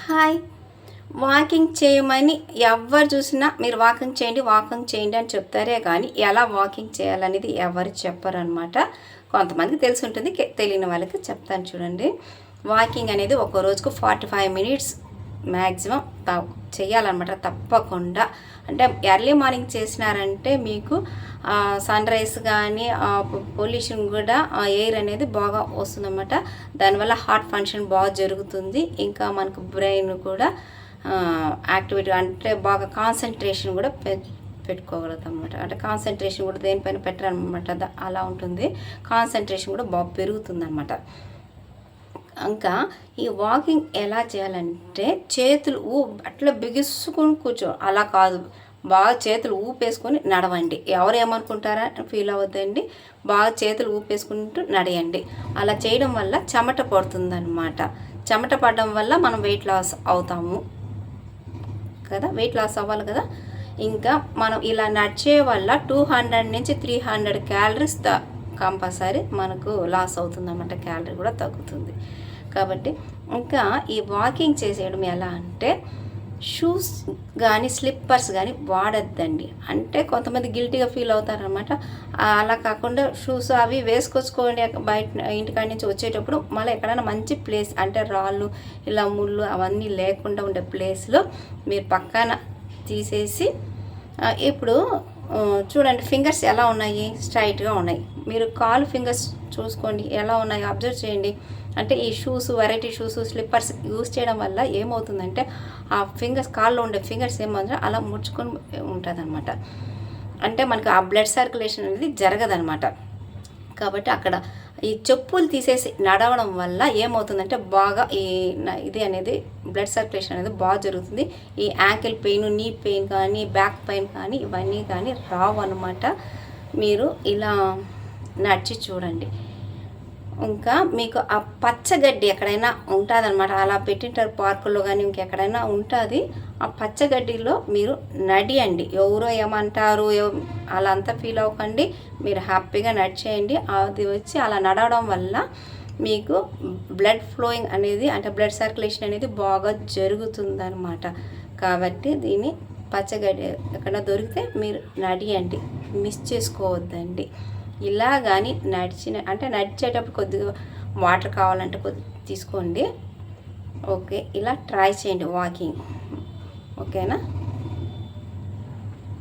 Hi. Walking చేయమని ఎవరు చూసినా మీరు వాకింగ్ చేయండి అని చెప్తారే కానీ ఎలా వాకింగ్ చేయాలనేది ఎవరు చెప్పరనమాట. కొంతమందికి తెలిసి ఉంటుంది, తెలియని వాళ్ళకి చెప్తాను చూడండి. వాకింగ్ అనేది ఒక రోజుకు 45 మినిట్స్ మ్యాక్సిమం చేయాలన్నమాట తప్పకుండా. అంటే ఎర్లీ మార్నింగ్ చేసినారంటే మీకు సన్ రైజ్ కానీ పొల్యూషన్ కూడా ఎయిర్ అనేది బాగా వస్తుందన్నమాట. దానివల్ల హార్ట్ ఫంక్షన్ బాగా జరుగుతుంది. ఇంకా మనకు బ్రెయిన్ కూడా యాక్టివిటీ అంటే బాగా కాన్సన్ట్రేషన్ కూడా పెట్టుకోగలుగుతాం అనమాట. అంటే కాన్సన్ట్రేషన్ కూడా దేనిపైన పెట్టారనమాట, అలా ఉంటుంది. కాన్సన్ట్రేషన్ కూడా బాగా పెరుగుతుంది అనమాట. ఇంకా ఈ వాకింగ్ ఎలా చేయాలంటే చేతులు అట్లా బిగుసుకొని కూర్చో, అలా కాదు, బాగా చేతులు ఊపేసుకొని నడవండి. ఎవరు ఏమనుకుంటారా ఫీల్ అవ్వద్దండి. బాగా చేతులు ఊపేసుకుంటూ నడయండి. అలా చేయడం వల్ల చెమట పడుతుందన్నమాట. చెమట పడడం వల్ల మనం వెయిట్ లాస్ అవుతాము కదా, వెయిట్ లాస్ అవ్వాలి కదా. ఇంకా మనం ఇలా నడిచే వల్ల 200 నుంచి 300 క్యాలరీస్ కంపల్సరీ మనకు లాస్ అవుతుంది అన్నమాట. క్యాలరీ కూడా తగ్గుతుంది. కాబట్టి ఇంకా ఈ వాకింగ్ చేసేయడం ఎలా అంటే షూస్ కానీ స్లిప్పర్స్ కానీ వాడద్దండి. అంటే కొంతమంది గిల్టీగా ఫీల్ అవుతారనమాట. అలా కాకుండా షూస్ అవి వేసుకొచ్చుకోండి బయట ఇంటికాడి నుంచి వచ్చేటప్పుడు. మళ్ళీ ఎక్కడైనా మంచి ప్లేస్ అంటే రాళ్ళు ఇలా ముళ్ళు అవన్నీ లేకుండా ఉండే ప్లేస్లో మీరు పక్కన తీసేసి ఇప్పుడు చూడండి ఫింగర్స్ ఎలా ఉన్నాయి, స్ట్రైట్గా ఉన్నాయి. మీరు కాలు ఫింగర్స్ చూసుకోండి ఎలా ఉన్నాయి, అబ్జర్వ్ చేయండి. అంటే ఈ shoes, variety shoes, slippers use చేయడం వల్ల ఏమవుతుందంటే ఆ ఫింగర్స్, కాల్లో ఉండే ఫింగర్స్ ఏమవుతుందో అలా ముడుచుకొని ఉంటుంది అనమాట. అంటే మనకు ఆ బ్లడ్ సర్క్యులేషన్ అనేది జరగదనమాట. కాబట్టి అక్కడ ఈ చెప్పులు తీసేసి నడవడం వల్ల ఏమవుతుందంటే బాగా ఇది అనేది బ్లడ్ సర్క్యులేషన్ అనేది బాగా జరుగుతుంది. ఈ యాంకిల్ పెయిన్, నీ పెయిన్ కానీ, బ్యాక్ పెయిన్ కానీ ఇవన్నీ కానీ రావు అనమాట. మీరు ఇలా నడిచి చూడండి. ఇంకా మీకు ఆ పచ్చగడ్డి ఎక్కడైనా ఉంటుందన్నమాట. అలా పెట్టింటారు పార్కుల్లో కానీ ఇంకెక్కడైనా ఉంటుంది. ఆ పచ్చగడ్డిలో మీరు నడియండి. ఎవరో ఏమంటారు అలా అంతా ఫీల్ అవ్వకండి. మీరు హ్యాపీగా నడిచేయండి. అది వచ్చి అలా నడవడం వల్ల మీకు బ్లడ్ ఫ్లోయింగ్ అనేది అంటే బ్లడ్ సర్క్యులేషన్ అనేది బాగా జరుగుతుందన్నమాట. కాబట్టి దీన్ని పచ్చగడ్డి ఎక్కడ దొరికితే మీరు నడియండి, మిస్ చేసుకోవద్దండి. ఇలా కానీ నడిచేటప్పుడు కొద్దిగా వాటర్ కావాలంటే కొద్దిగా తీసుకోండి. ఓకే, ఇలా ట్రై చేయండి వాకింగ్. ఓకేనా?